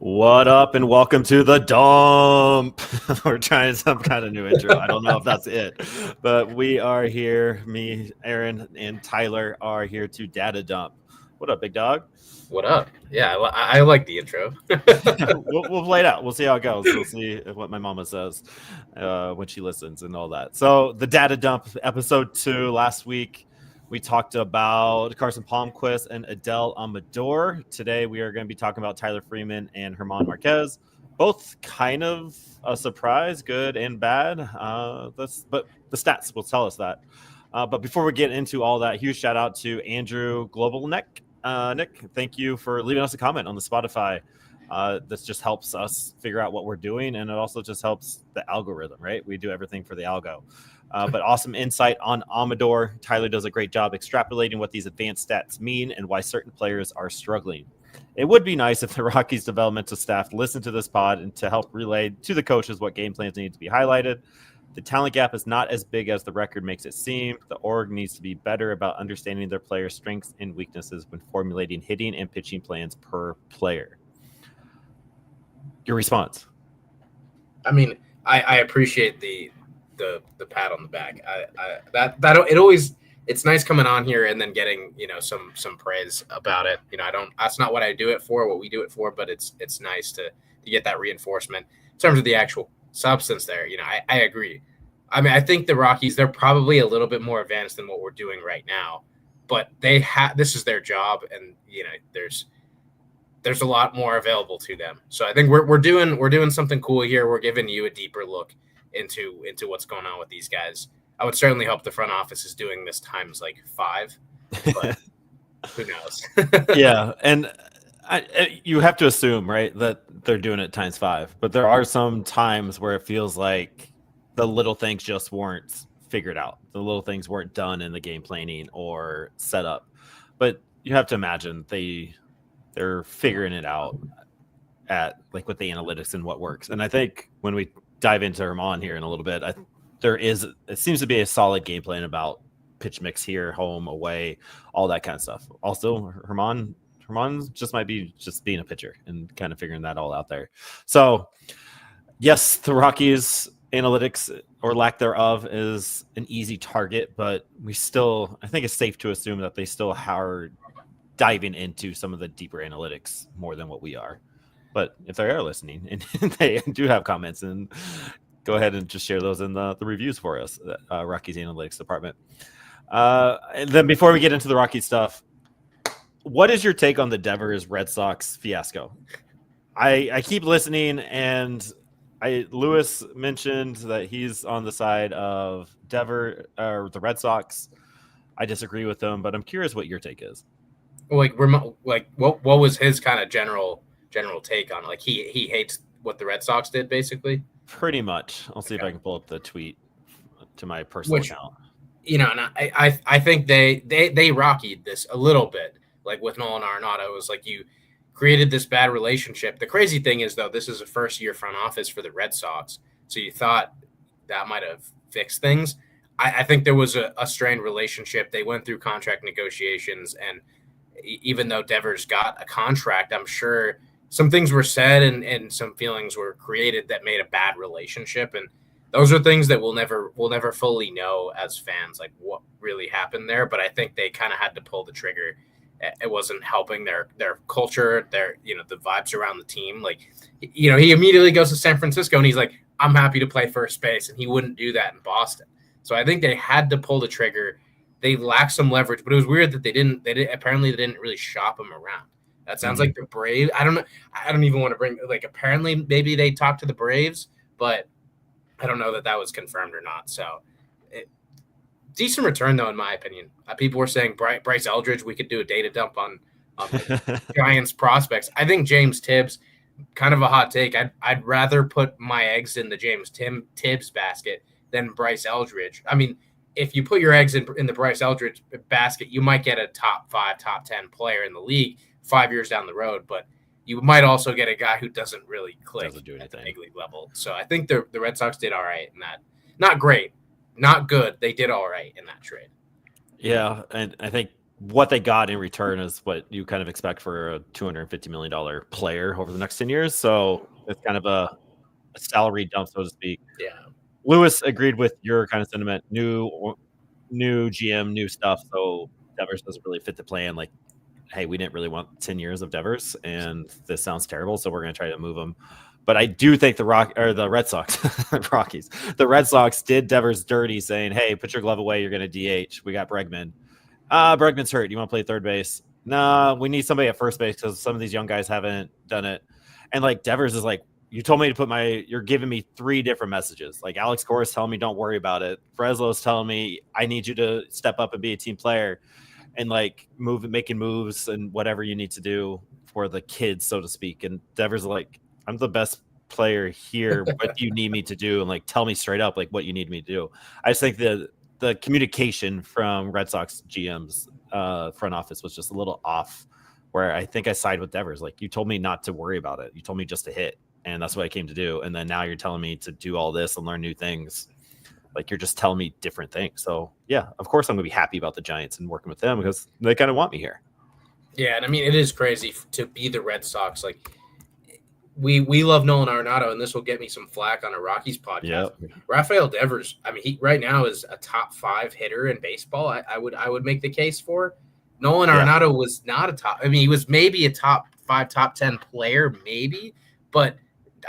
What up and welcome to the dump. We're trying some kind of new intro. I don't know if that's it, but we are here. Me, Aaron, and Tyler are here to data dump. What up, big dog? What up? Yeah, I like the intro. We'll play it out. We'll see how it goes. We'll see what my mama says when she listens and all that. So the data dump episode 2 last week. We talked about Carson Palmquist and Adele Amador. Today we are going to be talking about Tyler Freeman and Germán Márquez. Both kind of a surprise, good and bad. But the stats will tell us that. But before we get into all that, huge shout out to Andrew Global Nick. Nick, thank you for leaving us a comment on the Spotify. This just helps us figure out what we're doing, and it also just helps the algorithm, right? We do everything for the algo. But awesome insight on Amador. Tyler does a great job extrapolating what these advanced stats mean and why certain players are struggling. It would be nice if the Rockies developmental staff listened to this pod and to help relay to the coaches what game plans need to be highlighted. The talent gap is not as big as the record makes it seem. The org needs to be better about understanding their players' strengths and weaknesses when formulating hitting and pitching plans per player. Your response? I mean, I appreciate the pat on the back. It always, it's nice coming on here and then getting some praise about it. That's not what I do it for, what we do it for, but it's nice to get that reinforcement in terms of the actual substance there. I agree. I mean, I think the Rockies, they're probably a little bit more advanced than what we're doing right now, but this is their job, and there's a lot more available to them. So I think we're doing something cool here. We're giving you a deeper look into what's going on with these guys. I would certainly hope the front office is doing this times like 5, but who knows? Yeah, and you have to assume, right, that they're doing it times 5. But there are some times where it feels like the little things just weren't figured out. The little things weren't done in the game planning or set up. But you have to imagine they're figuring it out at like with the analytics and what works. And I think when we dive into Germán here in a little bit, it seems to be a solid game plan about pitch mix here, home, away, all that kind of stuff. Also, Germán just might be just being a pitcher and kind of figuring that all out there. So yes, the Rockies analytics or lack thereof is an easy target, but I think it's safe to assume that they still are diving into some of the deeper analytics more than what we are. But if they are listening and they do have comments, and go ahead and just share those in the reviews for us, Rockies Analytics Department. And then before we get into the Rockies stuff, what is your take on the Devers Red Sox fiasco? I keep listening, and Lewis mentioned that he's on the side of the Red Sox. I disagree with him, but I'm curious what your take is. What was his kind of general take on it? Like he hates what the Red Sox did, basically? Pretty much. I'll see if I can pull up the tweet to my personal account. And I think they rockied this a little bit, like with Nolan Arenado. It was like you created this bad relationship. The crazy thing is, though, this is a first-year front office for the Red Sox, so you thought that might have fixed things. I think there was a strained relationship. They went through contract negotiations, and even though Devers got a contract, I'm sure some things were said and some feelings were created that made a bad relationship. And those are things that we'll never fully know as fans, like what really happened there. But I think they kind of had to pull the trigger. It wasn't helping their culture, the vibes around the team. Like, he immediately goes to San Francisco and he's like, I'm happy to play first base. And he wouldn't do that in Boston. So I think they had to pull the trigger. They lacked some leverage, but it was weird that they didn't really shop him around. That sounds like the Braves. I don't know. I don't even want to bring, like, apparently maybe they talked to the Braves, but I don't know that was confirmed or not. So decent return, though, in my opinion. People were saying Bryce Eldridge, we could do a data dump on Giants prospects. I think James Tibbs, kind of a hot take. I'd rather put my eggs in the James Tibbs basket than Bryce Eldridge. I mean, if you put your eggs in the Bryce Eldridge basket, you might get a top 5, top 10 player in the league 5 years down the road, but you might also get a guy who doesn't really click at the big league level. So I think the Red Sox did all right in that. Not great, not good. They did all right in that trade. Yeah, and I think what they got in return is what you kind of expect for a $250 million player over the next 10 years. So it's kind of a salary dump, so to speak. Yeah. Lewis agreed with your kind of sentiment. New GM, new stuff. So Devers doesn't really fit the plan. Like, hey, we didn't really want 10 years of Devers, and this sounds terrible, so we're going to try to move him. But I do think the Red Sox, Rockies, the Red Sox did Devers dirty, saying, "Hey, put your glove away. You're going to DH. We got Bregman. Bregman's hurt. You want to play third base? Nah, we need somebody at first base because some of these young guys haven't done it." And like Devers is like, "You told me to put you're giving me 3 different messages. Like Alex Cora is telling me don't worry about it. Breslow's telling me I need you to step up and be a team player." And like making moves and whatever you need to do for the kids, so to speak. And Devers like, I'm the best player here. What do you need me to do? And like, tell me straight up, like what you need me to do. I just think the communication from Red Sox GM's front office was just a little off, where I think I side with Devers. Like, you told me not to worry about it. You told me just to hit. And that's what I came to do. And then now you're telling me to do all this and learn new things. Like, you're just telling me different things. So, yeah, of course I'm going to be happy about the Giants and working with them because they kind of want me here. Yeah, and I mean, it is crazy to be the Red Sox. Like, we love Nolan Arenado, and this will get me some flack on a Rockies podcast. Yep. Rafael Devers, I mean, he right now is a top 5 hitter in baseball. I would make the case for. Nolan Arenado was not a top. I mean, he was maybe a top 5, top 10 player, maybe, but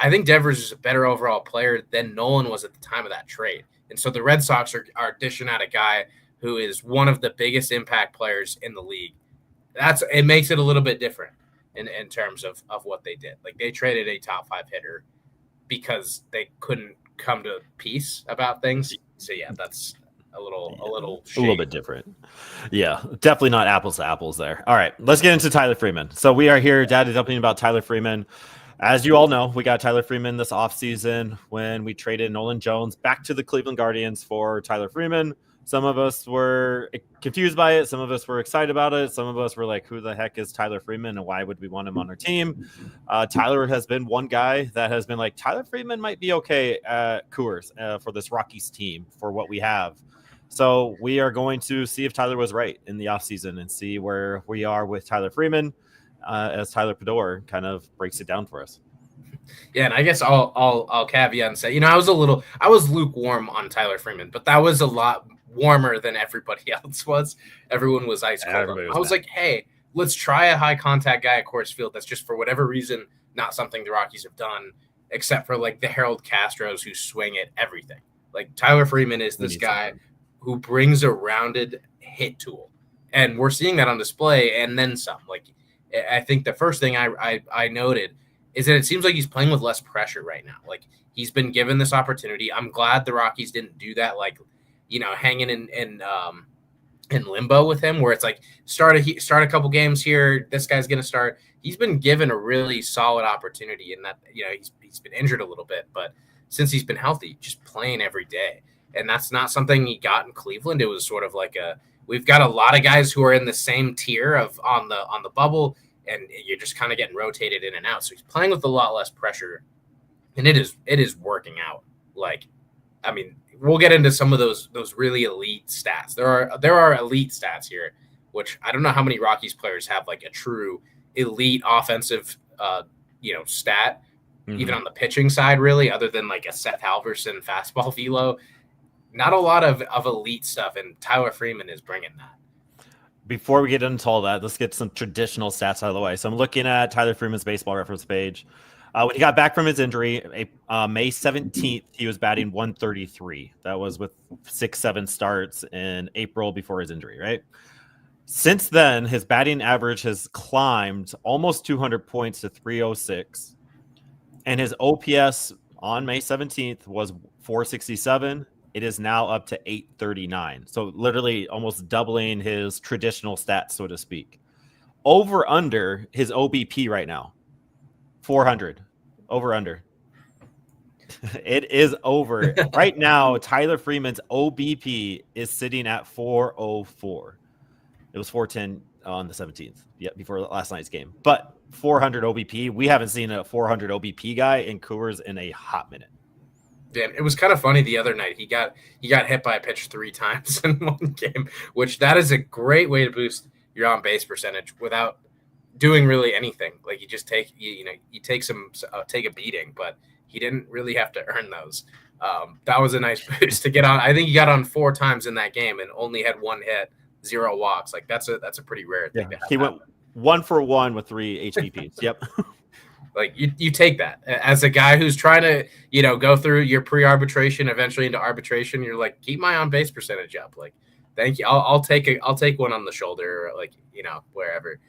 I think Devers is a better overall player than Nolan was at the time of that trade. And so the Red Sox are dishing out a guy who is one of the biggest impact players in the league. It makes it a little bit different in terms of what they did. Like, they traded a top 5 hitter because they couldn't come to peace about things. So yeah, that's a little bit different. Yeah, definitely not apples to apples there. All right, let's get into Tyler Freeman. So we are here data dumping about Tyler Freeman. As you all know, we got Tyler Freeman this offseason when we traded Nolan Jones back to the Cleveland Guardians for Tyler Freeman. Some of us were confused by it. Some of us were excited about it. Some of us were like, who the heck is Tyler Freeman and why would we want him on our team? Tyler has been one guy that has been like, Tyler Freeman might be okay at Coors for this Rockies team for what we have. So we are going to see if Tyler was right in the offseason and see where we are with Tyler Freeman. As Tyler Pador kind of breaks it down for us. Yeah, and I guess I'll caveat and say, I was lukewarm on Tyler Freeman, but that was a lot warmer than everybody else was. Everyone was ice cold. I was like, hey, let's try a high contact guy at Coors Field. That's just for whatever reason not something the Rockies have done, except for like the Harold Castros who swing at everything. Like, Tyler Freeman is this guy who brings a rounded hit tool, and we're seeing that on display and then some. Like, I think the first thing I noted is that it seems like he's playing with less pressure right now. Like, he's been given this opportunity. I'm glad the Rockies didn't do that, like, hanging in limbo with him, where it's like start a couple games here. This guy's going to start. He's been given a really solid opportunity, and that he's been injured a little bit, but since he's been healthy, just playing every day, and that's not something he got in Cleveland. It was sort of like we've got a lot of guys who are in the same tier of on the bubble, and you're just kind of getting rotated in and out. So he's playing with a lot less pressure, and it is working out. Like, I mean, we'll get into some of those really elite stats. There are elite stats here, which I don't know how many Rockies players have like a true elite offensive stat, even on the pitching side, really, other than like a Seth Halverson fastball velo. Not a lot of elite stuff, and Tyler Freeman is bringing that. Before we get into all that, let's get some traditional stats out of the way. So I'm looking at Tyler Freeman's baseball reference page. When he got back from his injury, May 17th, he was batting 133. That was with 6-7 starts in April before his injury, right? Since then, his batting average has climbed almost 200 points to 306. And his OPS on May 17th was 467. It is now up to 839. So literally almost doubling his traditional stats, so to speak. Over under his OBP right now, 400. Over under. It is over. Right now, Tyler Freeman's OBP is sitting at 404. It was 410 on the 17th, before last night's game. But 400 OBP, we haven't seen a 400 OBP guy in Coors in a hot minute. Damn, it was kind of funny the other night. He got hit by a pitch 3 times in one game, which that is a great way to boost your on base percentage without doing really anything. Like you just take you take take a beating, but he didn't really have to earn those. That was a nice boost to get on. I think he got on 4 times in that game and only had 1 hit, 0 walks. Like that's a pretty rare thing to have. He went 1 for 1 with 3 HBPs. Yep. Like you take that as a guy who's trying to, go through your pre-arbitration, eventually into arbitration. You're like, keep my on base percentage up. Like, thank you. I'll take one on the shoulder, like, wherever.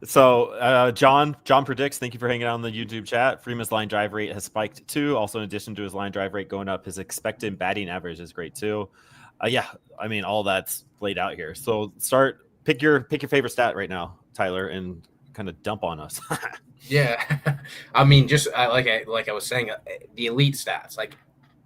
So John predicts, thank you for hanging out on the YouTube chat. Freeman's line drive rate has spiked too. Also, in addition to his line drive rate going up, his expected batting average is great too. I mean, all that's laid out here. So pick your favorite stat right now, Tyler, and kind of dump on us. Yeah. I mean, just like I was saying, the elite stats, like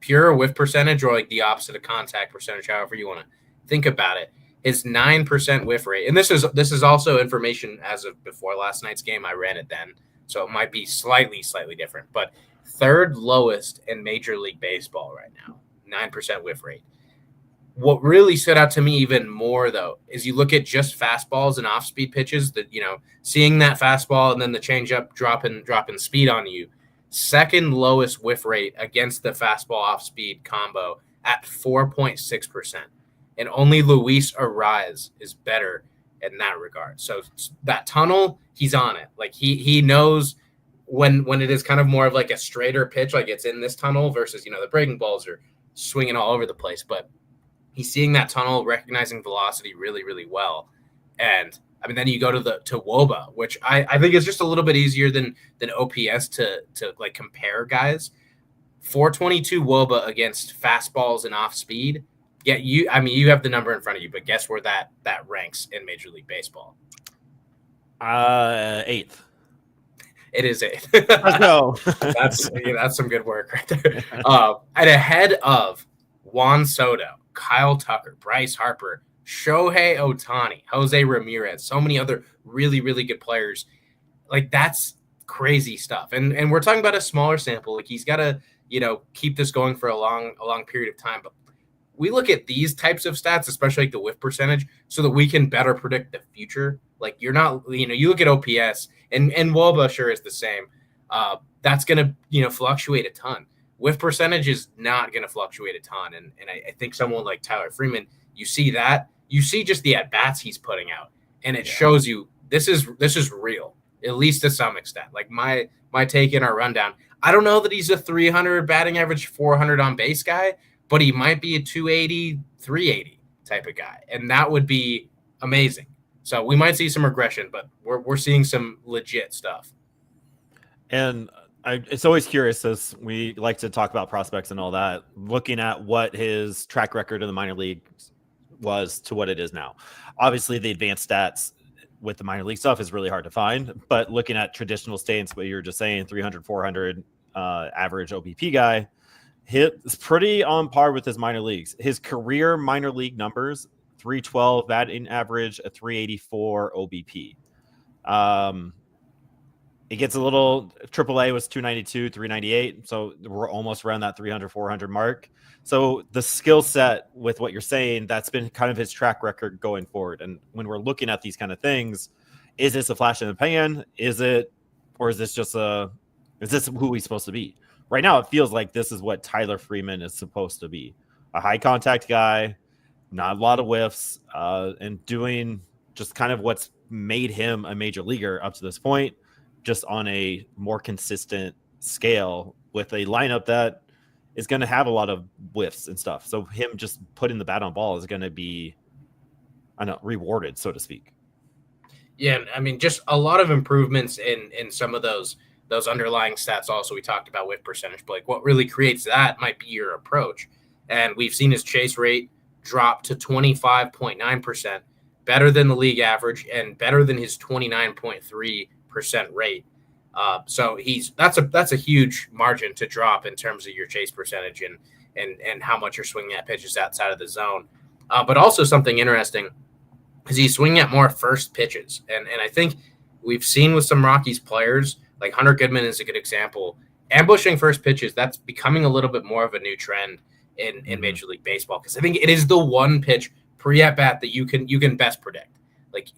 pure whiff percentage or like the opposite of contact percentage, however you want to think about it, is 9% whiff rate. And this is also information as of before last night's game. I ran it then, so it might be slightly different, but third lowest in Major League Baseball right now, 9% whiff rate. What really stood out to me even more, though, is you look at just fastballs and off-speed pitches that, seeing that fastball and then the changeup dropping speed on you. Second lowest whiff rate against the fastball off-speed combo at 4.6%. And only Luis Ariz is better in that regard. So that tunnel, he's on it. Like he knows when it is kind of more of like a straighter pitch, like it's in this tunnel versus, the breaking balls are swinging all over the place. But he's seeing that tunnel, recognizing velocity really, really well. And I mean, then you go to WOBA, which I think is just a little bit easier than OPS to like compare guys. 422 WOBA against fastballs and off speed. Yeah, you have the number in front of you, but guess where that ranks in Major League Baseball? 8th. It is 8th. Let's go. That's some good work right there. And ahead of Juan Soto, Kyle Tucker, Bryce Harper, Shohei Ohtani, Jose Ramirez, so many other really, really good players. Like that's crazy stuff. And we're talking about a smaller sample. Like he's got to, keep this going for a long period of time. But we look at these types of stats, especially like the whiff percentage, so that we can better predict the future. Like you're not, you look at OPS and WOBA sure is the same. That's going to, fluctuate a ton. Whiff percentage is not going to fluctuate a ton. And I think someone like Tyler Freeman, you see just the at-bats he's putting out. And it shows you this is real, at least to some extent. Like my take in our rundown, I don't know that he's a 300 batting average, 400 on base guy, but he might be a 280, 380 type of guy. And that would be amazing. So we might see some regression, but we're seeing some legit stuff. And it's always curious, as we like to talk about prospects and all that, looking at what his track record in the minor leagues was to what it is now. Obviously, the advanced stats with the minor league stuff is really hard to find, but looking at traditional stats, what you were just saying, 300, 400 average OBP guy, it's pretty on par with his minor leagues. His career minor league numbers, 312 batting average, a 384 OBP. It gets a little, AAA was 292, 398. So we're almost around that 300, 400 mark. So the skill set with what you're saying, that's been kind of his track record going forward. And when we're looking at these kind of things, is this a flash in the pan? Is this who he's supposed to be? Right now, it feels like this is what Tyler Freeman is supposed to be. A high contact guy, not a lot of whiffs, and doing just kind of what's made him a major leaguer up to this point, just on a more consistent scale with a lineup that is going to have a lot of whiffs and stuff. So him just putting the bat on ball is going to be, rewarded, so to speak. Yeah, I mean, just a lot of improvements in some of those underlying stats. Also, we talked about whiff percentage, but like what really creates that might be your approach. And we've seen his chase rate drop to 25.9%, better than the league average and better than his 29.3% rate. So that's a huge margin to drop in terms of your chase percentage and how much you're swinging at pitches outside of the zone. But also something interesting is he's swinging at more first pitches. And I think we've seen with some Rockies players, like Hunter Goodman is a good example, ambushing first pitches, that's becoming a little bit more of a new trend in Major League Baseball, because I think it is the one pitch pre at bat that you can best predict. Like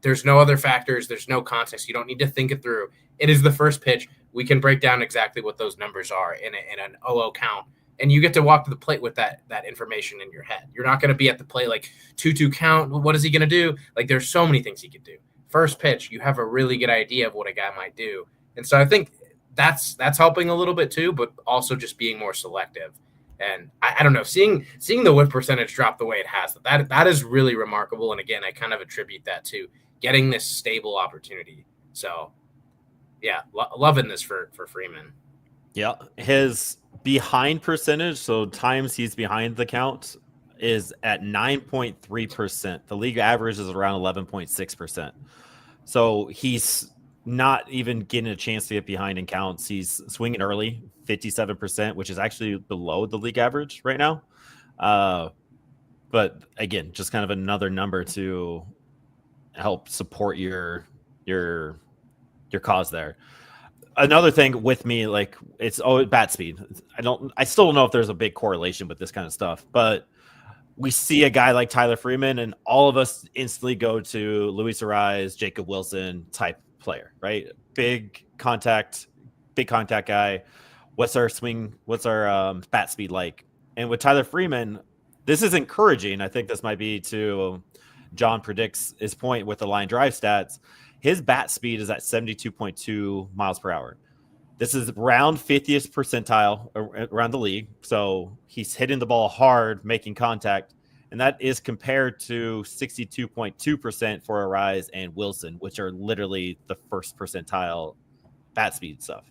there's no other factors, there's no context. You don't need to think it through. It is the first pitch. We can break down exactly what those numbers are in an 0-0 count. And you get to walk to the plate with that information in your head. You're not going to be at the plate like 2-2 count. What is he going to do? Like there's so many things he could do. First pitch, you have a really good idea of what a guy might do. And so I think that's helping a little bit too, but also just being more selective. And I don't know, seeing the whiff percentage drop the way it has, that is really remarkable. And again, I kind of attribute that to getting this stable opportunity. So yeah, loving this for Freeman. Yeah, his behind percentage, so times he's behind the count, is at 9.3%. The league average is around 11.6%. So he's not even getting a chance to get behind in counts. He's swinging early, 57%, which is actually below the league average right now. But again, just kind of another number to help support your cause there. Another thing with me, like it's bat speed. I still don't know if there's a big correlation with this kind of stuff, but we see a guy like Tyler Freeman and all of us instantly go to Luis Ariz, Jacob Wilson type player, right? Big contact guy. What's our swing? What's our bat speed like? And with Tyler Freeman, this is encouraging. I think this might be to John predicts his point with the line drive stats. His bat speed is at 72.2 miles per hour. This is around 50th percentile around the league. So he's hitting the ball hard, making contact. And that is compared to 62.2% for Ariz and Wilson, which are literally the first percentile bat speed stuff.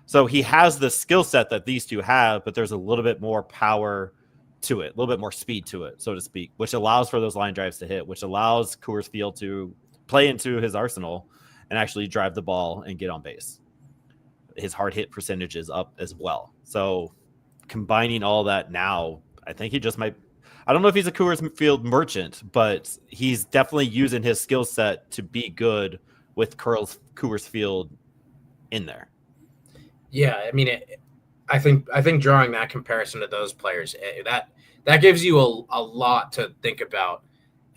So he has the skill set that these two have, but there's a little bit more power to it, a little bit more speed to it, so to speak, which allows for those line drives to hit, which allows Coors Field to play into his arsenal and actually drive the ball and get on base. His hard hit percentage is up as well. So combining all that now, I think he just might, I don't know if he's a Coors Field merchant, but he's definitely using his skill set to be good with Coors Field in there. Yeah, I mean, I think drawing that comparison to those players, that gives you a lot to think about.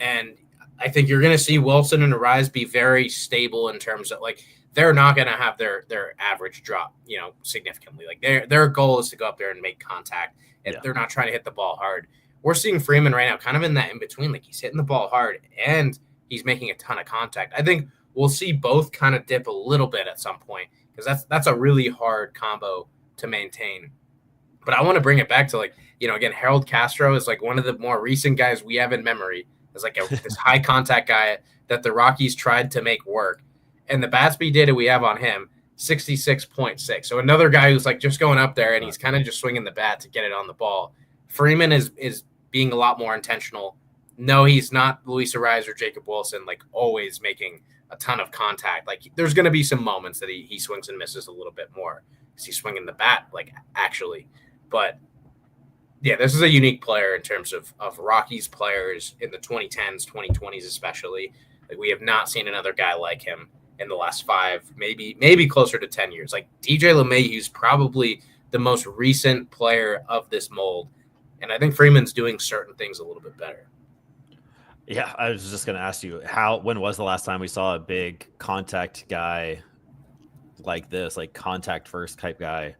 And I think you're going to see Wilson and Ariz be very stable in terms of like they're not going to have their average drop, significantly. Like their goal is to go up there and make contact, and they're not trying to hit the ball hard. We're seeing Freeman right now kind of in that in between, like he's hitting the ball hard and he's making a ton of contact. I think we'll see both kind of dip a little bit at some point because that's a really hard combo to maintain. But I want to bring it back to again, Harold Castro is like one of the more recent guys we have in memory. It's like this high contact guy that the Rockies tried to make work. And the bat speed data we have on him, 66.6. So another guy who's like just going up there and he's kind of just swinging the bat to get it on the ball. Freeman is being a lot more intentional. No, he's not Luis Ariz or Jacob Wilson, like always making a ton of contact. Like there's going to be some moments that he swings and misses a little bit more because he's swinging the bat, actually. But yeah, this is a unique player in terms of Rockies players in the 2010s, 2020s especially. Like we have not seen another guy like him in the last 5, maybe closer to 10 years. Like DJ LeMahieu's probably the most recent player of this mold. And I think Freeman's doing certain things a little bit better. Yeah, I was just going to ask you, when was the last time we saw a big contact guy like this, like contact first type guy?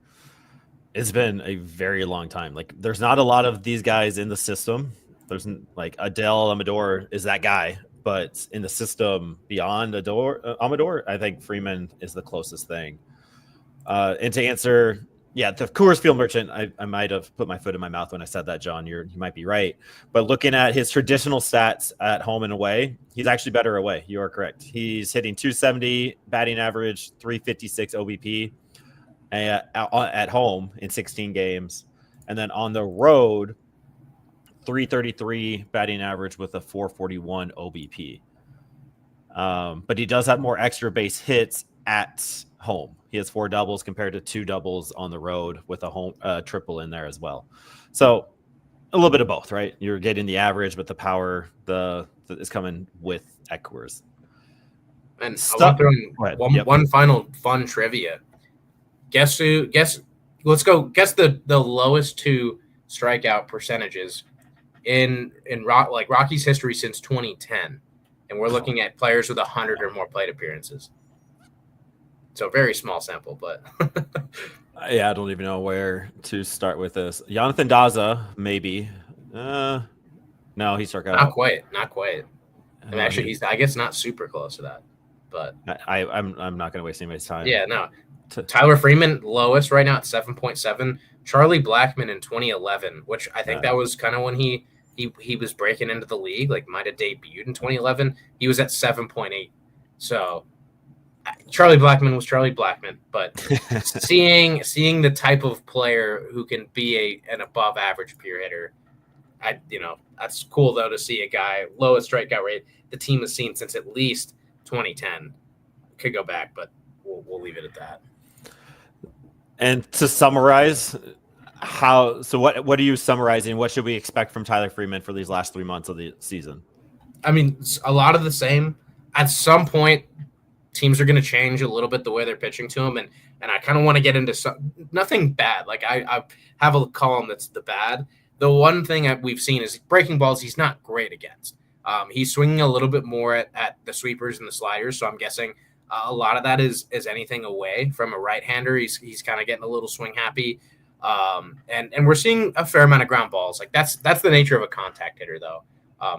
It's been a very long time. Like there's not a lot of these guys in the system. There's like Adele Amador is that guy, but in the system beyond Amador, I think Freeman is the closest thing. And to answer, the Coors Field merchant, I might have put my foot in my mouth when I said that, John. You might be right. But looking at his traditional stats at home and away, he's actually better away. You are correct. He's hitting 270 batting average, 356 OBP at home in 16 games. And then on the road, 333 batting average with a 441 OBP. But he does have more extra base hits at home. He has 4 doubles compared to 2 doubles on the road with a home triple in there as well. So a little bit of both, right? You're getting the average, but the power is coming with at Coors. And I want to throw in one final fun trivia. Guess the lowest 2 strikeout percentages like Rockies history since 2010, and we're looking at players with 100 or more plate appearances. So very small sample, but yeah, I don't even know where to start with this. Jonathan Daza, maybe. No, he struck out. Not quite. I mean, actually, I guess not super close to that, but I'm not going to waste anybody's time. Yeah, no. Tyler Freeman, lowest right now at 7.7. Charlie Blackmon in 2011, which I think that was kind of when he was breaking into the league, like might have debuted in 2011. He was at 7.8. So Charlie Blackmon was Charlie Blackmon, but seeing the type of player who can be an above average pure hitter, that's cool though to see a guy lowest strikeout rate the team has seen since at least 2010. Could go back, but we'll leave it at that. And to summarize, what are you summarizing? What should we expect from Tyler Freeman for these last 3 months of the season? I mean, a lot of the same. At some point, teams are going to change a little bit the way they're pitching to him, and I kind of want to get into nothing bad. Like I have a column that's the bad. The one thing that we've seen is breaking balls. He's not great against. He's swinging a little bit more at the sweepers and the sliders, so I'm guessing a lot of that is anything away from a right-hander. He's kind of getting a little swing happy, and we're seeing a fair amount of ground balls. Like that's the nature of a contact hitter, though,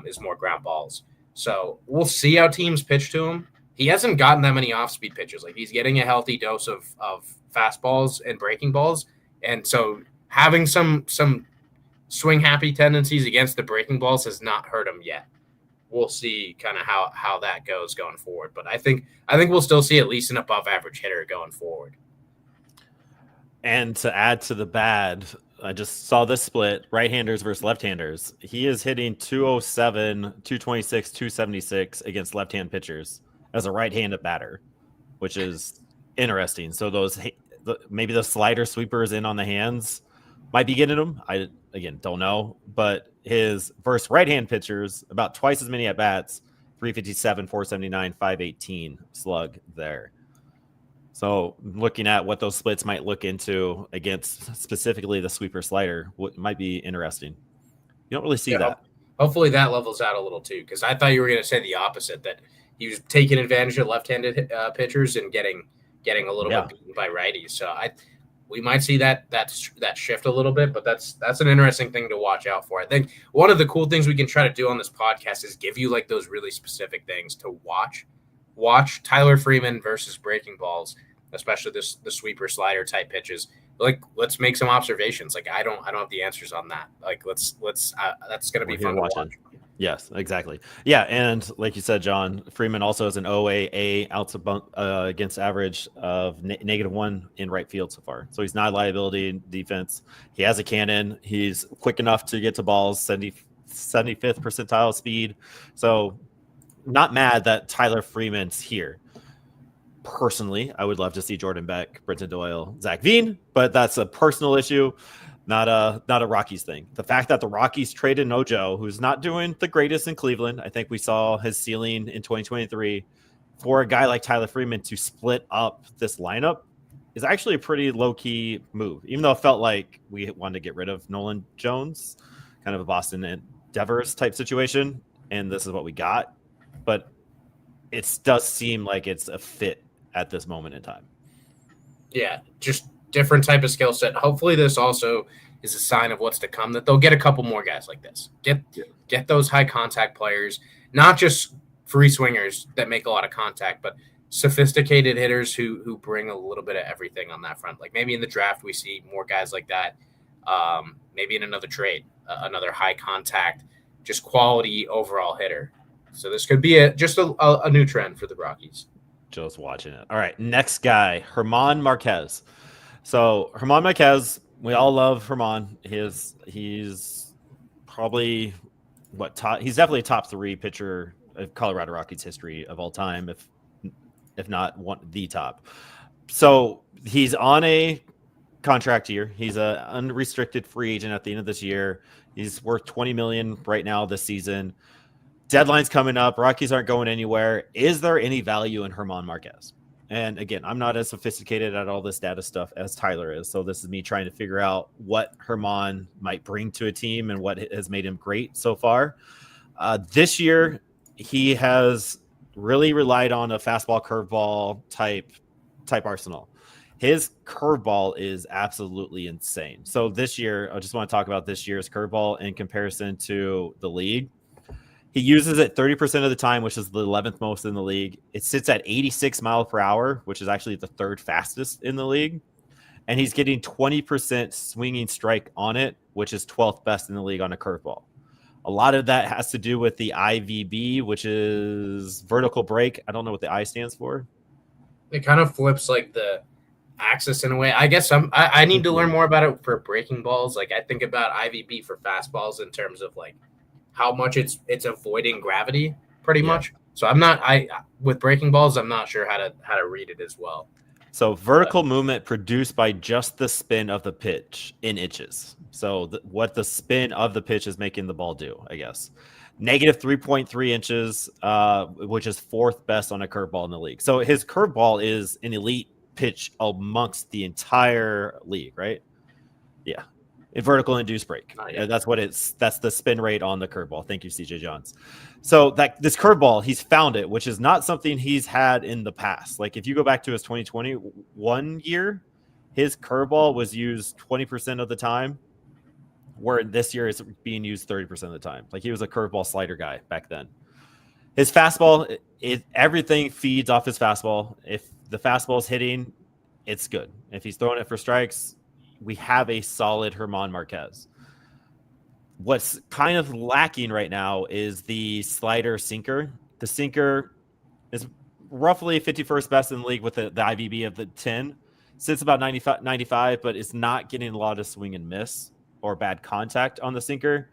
is more ground balls. So we'll see how teams pitch to him. He hasn't gotten that many off-speed pitches. Like he's getting a healthy dose of fastballs and breaking balls, and so having some swing happy tendencies against the breaking balls has not hurt him yet. We'll see kind of how that goes going forward. But I think we'll still see at least an above average hitter going forward. And to add to the bad, I just saw this split, right-handers versus left-handers. He is hitting 207, 226, 276 against left-hand pitchers as a right-handed batter, which is interesting. So maybe the slider sweepers in on the hands might be getting him. I, again, don't know. But his versus right-hand pitchers, about twice as many at-bats, 357, 479, 518 slug there. So looking at what those splits might look into against specifically the sweeper slider might be interesting. You don't really see that. Hopefully that levels out a little too, because I thought you were going to say the opposite, that he was taking advantage of left-handed pitchers and getting a little bit beaten by righties. So we might see that shift a little bit, but that's an interesting thing to watch out for. I think one of the cool things we can try to do on this podcast is give you like those really specific things to watch. Watch Tyler Freeman versus breaking balls, especially the sweeper slider type pitches. Like, let's make some observations. Like, I don't have the answers on that. Like, let's that's going to be fun to watch. Yes, exactly. Yeah, and like you said, John, Freeman also has an OAA against average of -1 in right field so far. So he's not a liability in defense. He has a cannon. He's quick enough to get to balls, 75th percentile speed. So not mad that Tyler Freeman's here. Personally, I would love to see Jordan Beck, Brenton Doyle, Zach Veen, but that's a personal issue. Not a Rockies thing. The fact that the Rockies traded Nojo, who's not doing the greatest in Cleveland, I think we saw his ceiling in 2023, for a guy like Tyler Freeman to split up this lineup is actually a pretty low-key move, even though it felt like we wanted to get rid of Nolan Jones, kind of a Boston and Devers type situation, and this is what we got. But it does seem like it's a fit at this moment in time. Yeah, just different type of skill set. Hopefully this also is a sign of what's to come, that they'll get a couple more guys like this. Get those high contact players, not just free swingers that make a lot of contact, but sophisticated hitters who bring a little bit of everything on that front. Like maybe in the draft we see more guys like that. Maybe in another trade, another high contact, just quality overall hitter. So this could be just a new trend for the Rockies. Just watching it. All right, next guy, Germán Márquez. So Germán Márquez, we all love Germán. He's probably he's definitely a top 3 pitcher of Colorado Rockies history of all time, if not the top. So he's on a contract year. He's an unrestricted free agent at the end of this year. He's worth $20 million right now this season. Deadline's coming up. Rockies aren't going anywhere. Is there any value in Germán Márquez? And again, I'm not as sophisticated at all this data stuff as Tyler is. So this is me trying to figure out what Germán might bring to a team and what has made him great so far. This year, he has really relied on a fastball, curveball type arsenal. His curveball is absolutely insane. So this year, I just want to talk about this year's curveball in comparison to the league. He uses it 30% of the time, which is the 11th most in the league. It sits at 86 miles per hour, which is actually the third fastest in the league. And he's getting 20% swinging strike on it, which is 12th best in the league on a curveball. A lot of that has to do with the IVB, which is vertical break. I don't know what the I stands for. It kind of flips like the axis in a way. I guess I need to learn more about it for breaking balls. Like I think about IVB for fastballs in terms of like how much it's avoiding gravity pretty much. So with breaking balls, I'm not sure how to read it as well. So vertical movement produced by just the spin of the pitch in inches. So what the spin of the pitch is making the ball do, I guess. Negative 3.3 inches, which is fourth best on a curveball in the league. So his curveball is an elite pitch amongst the entire league, right? Yeah. A vertical induced break. That's what that's the spin rate on the curveball. Thank you, CJ Johns. So this curveball, he's found it, which is not something he's had in the past. Like if you go back to his 2021 year, his curveball was used 20% of the time, where this year it's being used 30% of the time. Like he was a curveball slider guy back then. His fastball, everything feeds off his fastball. If the fastball is hitting, it's good. If he's throwing it for strikes, we have a solid Germán Márquez. What's kind of lacking right now is the slider sinker. The sinker is roughly 51st best in the league with the IVB of the 10. Sits about 95, but it's not getting a lot of swing and miss or bad contact on the sinker,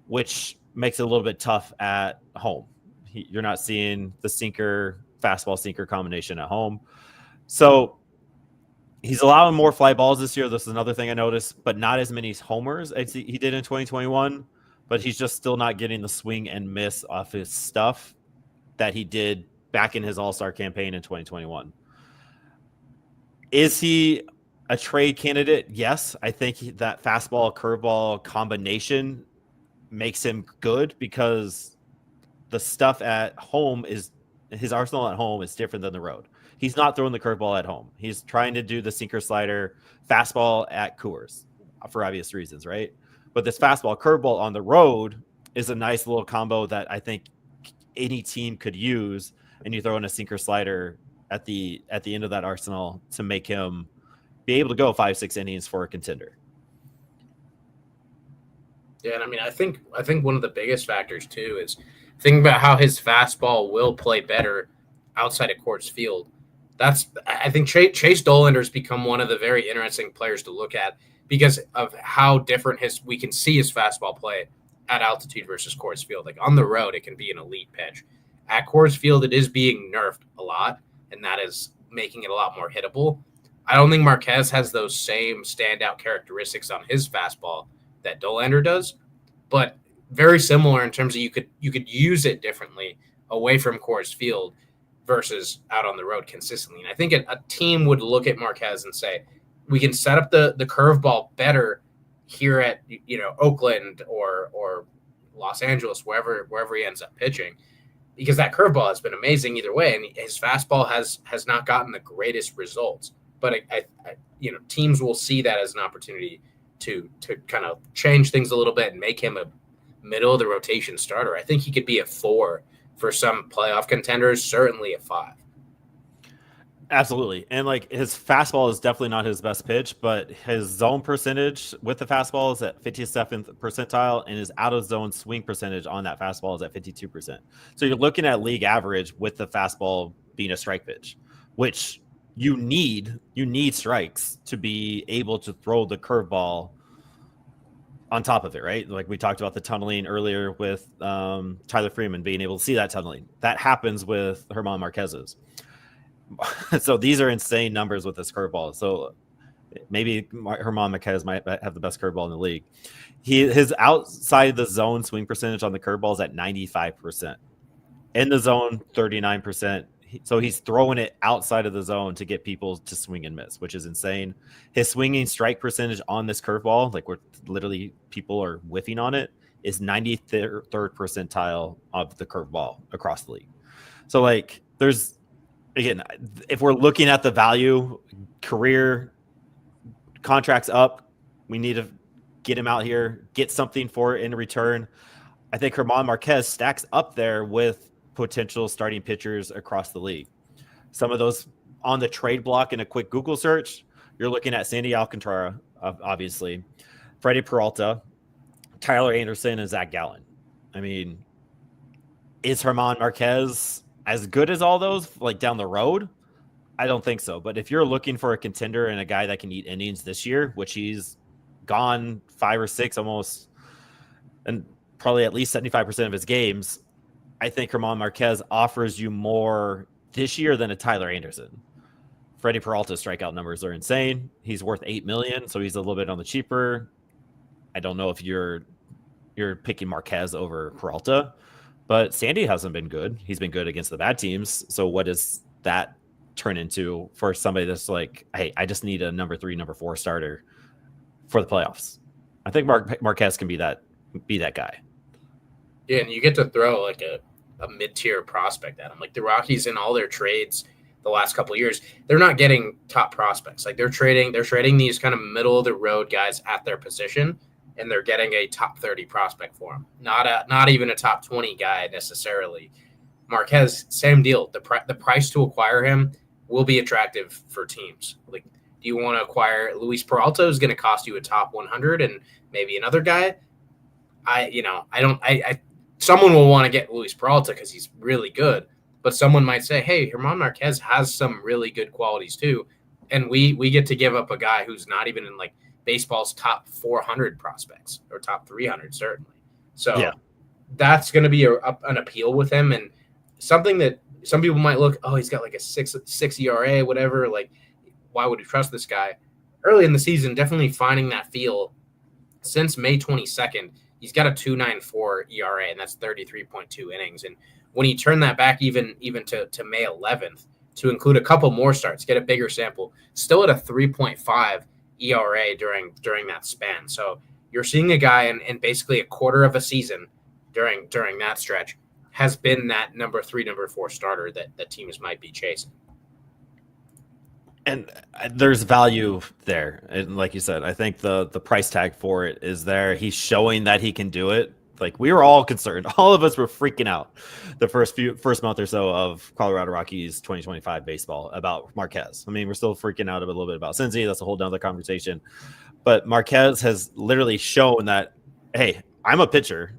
which makes it a little bit tough at home. You're not seeing the fastball sinker combination at home. So he's allowing more fly balls this year. This is another thing I noticed, but not as many homers as he did in 2021. But he's just still not getting the swing and miss off his stuff that he did back in his All-Star campaign in 2021. Is he a trade candidate? Yes. I think that fastball curveball combination makes him good because the stuff at home his arsenal at home is different than the road. He's not throwing the curveball at home. He's trying to do the sinker slider fastball at Coors for obvious reasons, right? But this fastball curveball on the road is a nice little combo that I think any team could use. And you throw in a sinker slider at the end of that arsenal to make him be able to go 5-6 innings for a contender. Yeah, and I mean, I think one of the biggest factors too is thinking about how his fastball will play better outside of Coors Field. I think Chase Dolander's become one of the very interesting players to look at because of how different we can see his fastball play at altitude versus Coors Field. Like on the road, it can be an elite pitch. At Coors Field, it is being nerfed a lot, and that is making it a lot more hittable. I don't think Marquez has those same standout characteristics on his fastball that Dolander does, but very similar in terms of you could use it differently away from Coors Field versus out on the road consistently. And I think a team would look at Marquez and say, we can set up the curveball better here at Oakland or Los Angeles, wherever he ends up pitching, because that curveball has been amazing either way, and his fastball has not gotten the greatest results. But I teams will see that as an opportunity to kind of change things a little bit and make him a middle of the rotation starter. I think he could be a 4 for some playoff contenders, certainly a 5. Absolutely. And like his fastball is definitely not his best pitch, but his zone percentage with the fastball is at 57th percentile, and his out of zone swing percentage on that fastball is at 52%. So you're looking at league average with the fastball being a strike pitch, which you need strikes to be able to throw the curveball on top of it, right? Like we talked about the tunneling earlier with Tyler Freeman being able to see that tunneling. That happens with Germán Márquez's. So these are insane numbers with this curveball. So maybe Germán Márquez might have the best curveball in the league. His outside the zone swing percentage on the curveball is at 95%. In the zone, 39%. So he's throwing it outside of the zone to get people to swing and miss, which is insane. His swinging strike percentage on this curveball, like where literally people are whiffing on it, is 93rd percentile of the curveball across the league. So like there's, again, if we're looking at the value, career contracts up, we need to get him out here, get something for it in return. I think Germán Márquez stacks up there with potential starting pitchers across the league. Some of those on the trade block in a quick Google search, you're looking at Sandy Alcantara, obviously, Freddie Peralta, Tyler Anderson, and Zach Gallen. I mean, is Germán Márquez as good as all those, like down the road? I don't think so. But if you're looking for a contender and a guy that can eat innings this year, which he's gone 5 or 6 almost, and probably at least 75% of his games, I think Germán Márquez offers you more this year than a Tyler Anderson. Freddie Peralta's strikeout numbers are insane. He's worth $8 million, so he's a little bit on the cheaper. I don't know if you're picking Marquez over Peralta, but Sandy hasn't been good. He's been good against the bad teams. So what does that turn into for somebody that's like, hey, I just need a number 3, number 4 starter for the playoffs? I think Marquez can be that guy. Yeah, and you get to throw like a mid-tier prospect at him. Like the Rockies in all their trades the last couple of years, they're not getting top prospects. Like they're trading these kind of middle of the road guys at their position, and they're getting a top 30 prospect for him. Not even a top 20 guy necessarily. Marquez, same deal. The price to acquire him will be attractive for teams. Like, do you want to acquire Luis Peralta, is going to cost you a top 100 and maybe another guy? Someone will want to get Luis Peralta because he's really good, but someone might say, hey, Germán Márquez has some really good qualities too, and we get to give up a guy who's not even in like baseball's top 400 prospects or top 300 certainly. So yeah, that's going to be an appeal with him, and something that some people might look, oh, he's got like a 6 ERA, whatever. Like, why would you trust this guy? Early in the season, definitely finding that feel. Since May 22nd, he's got a 2.94 ERA, and that's 33.2 innings. And when he turned that back even to May 11th to include a couple more starts, get a bigger sample, still at a 3.5 ERA during that span. So you're seeing a guy in basically a quarter of a season during that stretch has been that number 3, number 4 starter that teams might be chasing. And there's value there. And like you said, I think the price tag for it is there. He's showing that he can do it. Like, we were all concerned. All of us were freaking out the first month or so of Colorado Rockies 2025 baseball about Marquez. I mean, we're still freaking out a little bit about Cincy. That's a whole nother conversation. But Marquez has literally shown that, hey, I'm a pitcher.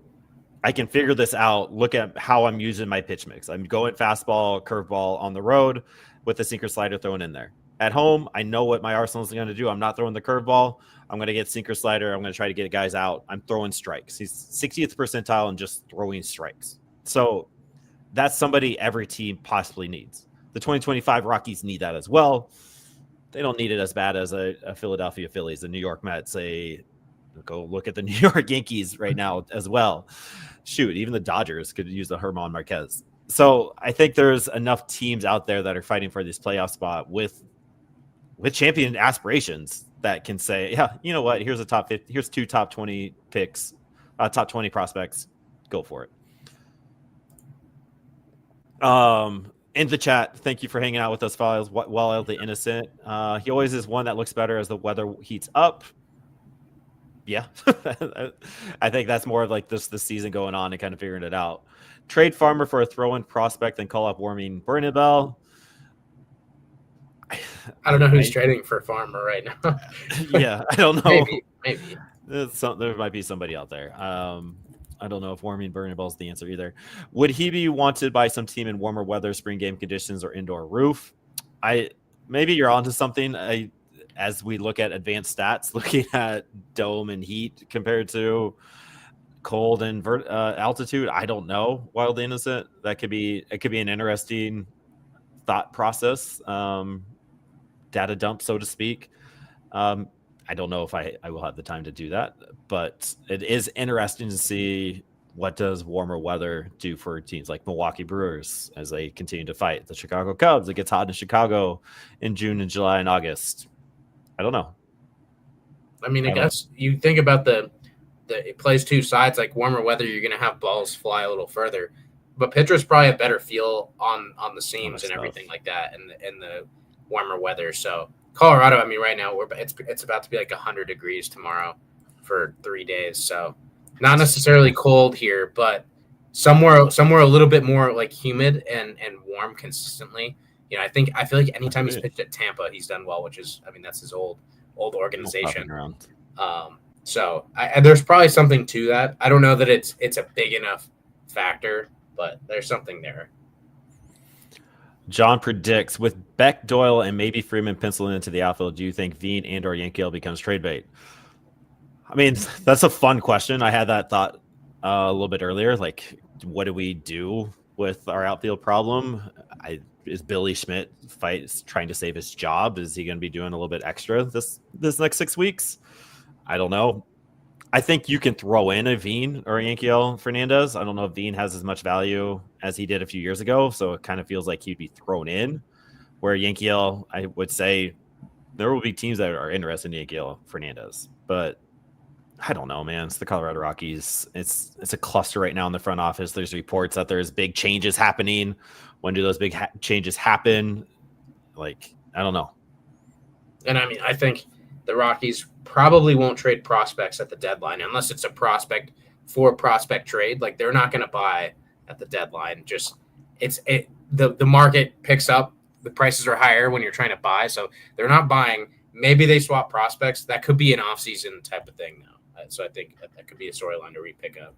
I can figure this out. Look at how I'm using my pitch mix. I'm going fastball, curveball on the road with the sinker slider thrown in there. At home, I know what my arsenal is going to do. I'm not throwing the curveball. I'm going to get sinker slider. I'm going to try to get guys out. I'm throwing strikes. He's 60th percentile in just throwing strikes. So that's somebody every team possibly needs. The 2025 Rockies need that as well. They don't need it as bad as a Philadelphia Phillies, the New York Mets. Go look at the New York Yankees right now as well. Shoot, even the Dodgers could use the Germán Márquez. So I think there's enough teams out there that are fighting for this playoff spot with champion aspirations that can say, yeah, you know what? Here's a top 50. Here's 2 top 20 picks, top 20 prospects. Go for it. In the chat, thank you for hanging out with us, Files. Wild the Innocent. He always is one that looks better as the weather heats up. Yeah, I think that's more of like this season going on and kind of figuring it out. Trade Farmer for a throw-in prospect and call up Warming Bernabel. I don't know who's trading for Farmer right now. Yeah, I don't know. Maybe. There might be somebody out there. I don't know if Warming Bernabel is the answer either. Would he be wanted by some team in warmer weather, spring game conditions, or indoor roof? Maybe you're onto something. As we look at advanced stats, looking at dome and heat compared to cold and altitude, I don't know. Wild Innocent, it could be an interesting thought process, data dump, so to speak. I don't know if I will have the time to do that, but it is interesting to see what does warmer weather do for teams like Milwaukee Brewers as they continue to fight? The Chicago Cubs, it gets hot in Chicago in June and July and August. I don't know. I mean, I guess you think about it plays two sides. Like warmer weather, you're going to have balls fly a little further, but pitchers probably have better feel on the seams and everything like that in the warmer weather. So Colorado, I mean, right now it's about to be like 100 degrees tomorrow for 3 days. So not necessarily cold here, but somewhere a little bit more like humid and warm consistently. You know, I feel like anytime he's pitched at Tampa, he's done well, which is, I mean, that's his old organization. So there's probably something to that. I don't know that it's a big enough factor, but there's something there. John predicts with Beck, Doyle, and maybe Freeman penciling into the outfield, do you think Veen and or Yankiel becomes trade bait? I mean, that's a fun question. I had that thought a little bit earlier. Like, what do we do with our outfield problem? Is Billy Schmidt trying to save his job? Is he going to be doing a little bit extra this next 6 weeks? I don't know. I think you can throw in a Veen or a Yankiel Fernandez. I don't know if Veen has as much value as he did a few years ago, so it kind of feels like he'd be thrown in. Where Yankiel, I would say there will be teams that are interested in Yankiel Fernandez, but I don't know, man. It's the Colorado Rockies. It's a cluster right now in the front office. There's reports that there's big changes happening. When do those big changes happen? Like, I don't know. And I mean, I think the Rockies probably won't trade prospects at the deadline unless it's a prospect for prospect trade. Like, they're not going to buy at the deadline. Just the market picks up. The prices are higher when you're trying to buy, so they're not buying. Maybe they swap prospects. That could be an off-season type of thing, though. So I think that could be a storyline to pick up.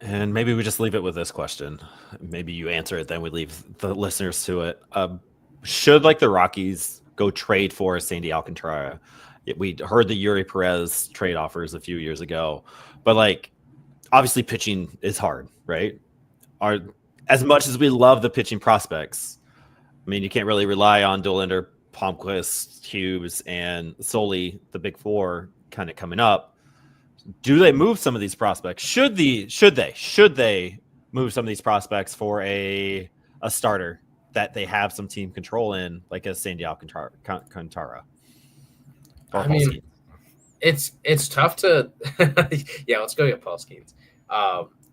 And maybe we just leave it with this question. Maybe you answer it, then we leave the listeners to it. Should like the Rockies go trade for Sandy Alcantara? We heard the Yuri Perez trade offers a few years ago, but like obviously pitching is hard, right? As much as we love the pitching prospects, I mean, you can't really rely on Dollander, Palmquist, Hughes, and solely the big four kind of coming up. Do they move some of these prospects? Should they move some of these prospects for a starter that they have some team control in, like a Sandy Alcantara? I mean, it's tough to yeah. Let's go get Paul Skeens.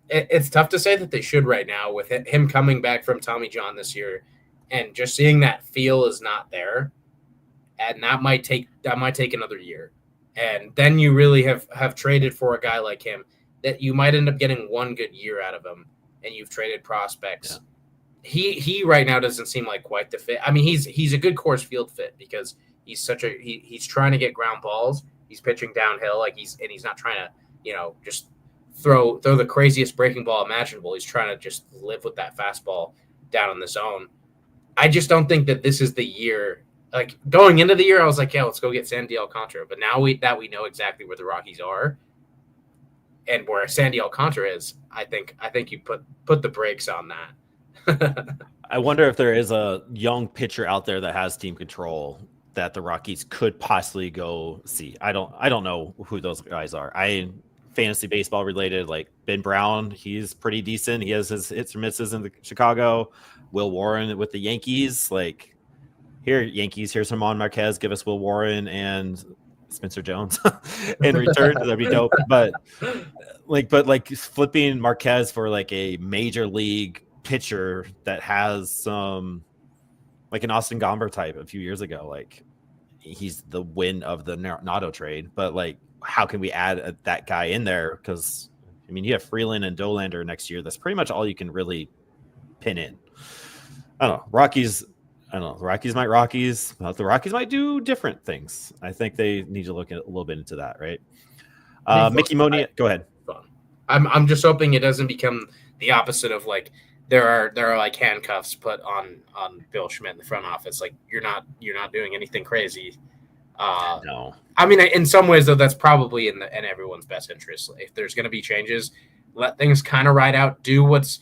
It's tough to say that they should right now with him coming back from Tommy John this year, and just seeing that feel is not there, and that might take another year. And then you really have traded for a guy like him that you might end up getting one good year out of him, and you've traded prospects. Yeah. He right now doesn't seem like quite the fit. I mean, he's a good Coors Field fit because he's he's trying to get ground balls. He's pitching downhill, like he's not trying to, just throw the craziest breaking ball imaginable. He's trying to just live with that fastball down in the zone. I just don't think that this is the year. Like going into the year, I was like, yeah, let's go get Sandy Alcantara. But now we know exactly where the Rockies are and where Sandy Alcantara is, I think you put the brakes on that. I wonder if there is a young pitcher out there that has team control that the Rockies could possibly go see. I don't know who those guys are. Fantasy baseball related, like Ben Brown, he's pretty decent. He has his hits or misses in the Chicago. Will Warren with the Yankees, like. Here, Yankees, here's Germán Márquez. Give us Will Warren and Spencer Jones in return. That'd be dope. But flipping Marquez for like a major league pitcher that has some like an Austin Gomber type a few years ago. Like he's the win of the Nato trade. But like, how can we add that guy in there? Because I mean, you have Freeland and Dollander next year. That's pretty much all you can really pin in. I don't know. Rockies. I don't know. The Rockies might do different things. I think they need to look at a little bit into that, right? Mickey Monier, go ahead. I'm just hoping it doesn't become the opposite of like there are like handcuffs put on Bill Schmidt in the front office. Like you're not doing anything crazy. No. I mean, in some ways though, that's probably in everyone's best interest. If there's going to be changes, let things kind of ride out. Do what's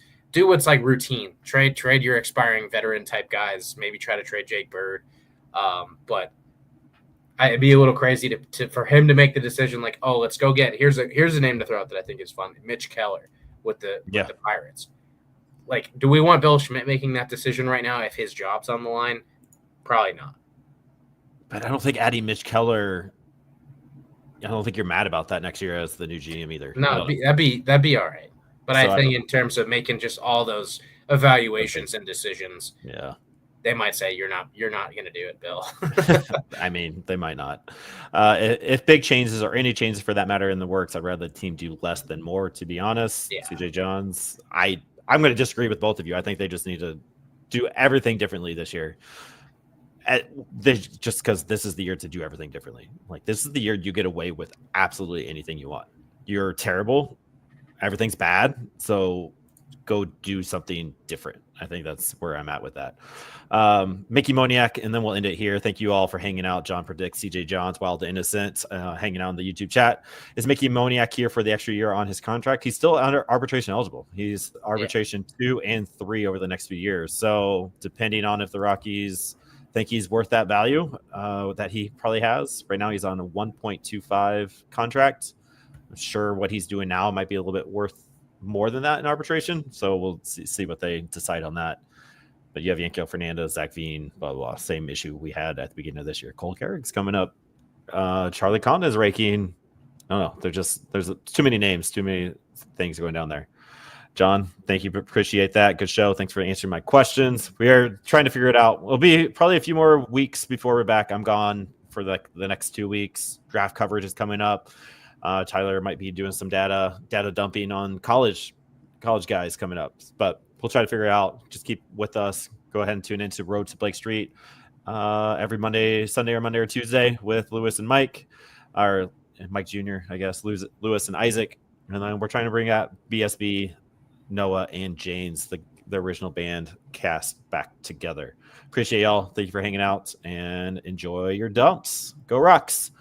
like routine. Trade your expiring veteran type guys. Maybe try to trade Jake Bird. But It'd be a little crazy for him to make the decision like, oh, let's go get here's a name to throw out that I think is fun, Mitch Keller with the Pirates. Like, do we want Bill Schmidt making that decision right now if his job's on the line? Probably not. But I don't think adding Mitch Keller. I don't think you're mad about that next year as the new GM either. No, that'd be all right. But so I think in terms of making just all those evaluations and decisions, they might say you're not going to do it, Bill. I mean, they might not. If big changes or any changes for that matter in the works, I'd rather the team do less than more. To be honest, CJ Johns, I'm going to disagree with both of you. I think they just need to do everything differently this year. Just because this is the year to do everything differently. Like, this is the year you get away with absolutely anything you want. You're terrible. Everything's bad. So go do something different. I think that's where I'm at with that. Mickey Moniak, and then we'll end it here. Thank you all for hanging out. John predicts CJ Johns, Wild to Innocent, hanging out in the YouTube chat. Is Mickey Moniak here for the extra year on his contract? He's still under arbitration eligible. He's arbitration 2 and 3 over the next few years. So depending on if the Rockies think he's worth that value that he probably has. Right now he's on a 1.25 contract. I'm sure what he's doing now might be a little bit worth more than that in arbitration. So we'll see what they decide on that. But you have Yankel Fernandez, Zach Veen, blah, blah, blah. Same issue we had at the beginning of this year. Cole Carrick's coming up. Charlie Condon is raking. I don't know. There's too many names, too many things going down there. John, thank you. Appreciate that. Good show. Thanks for answering my questions. We are trying to figure it out. It'll be probably a few more weeks before we're back. I'm gone for the next 2 weeks. Draft coverage is coming up. Tyler might be doing some data dumping on college guys coming up, but we'll try to figure it out. Just keep with us. Go ahead and tune into Road to Blake Street every Sunday or Monday or Tuesday with Lewis and Mike, or Mike Jr., I guess, Lewis and Isaac. And then we're trying to bring out BSB, Noah, and James, the original band cast, back together. Appreciate y'all. Thank you for hanging out and enjoy your dumps. Go Rocks.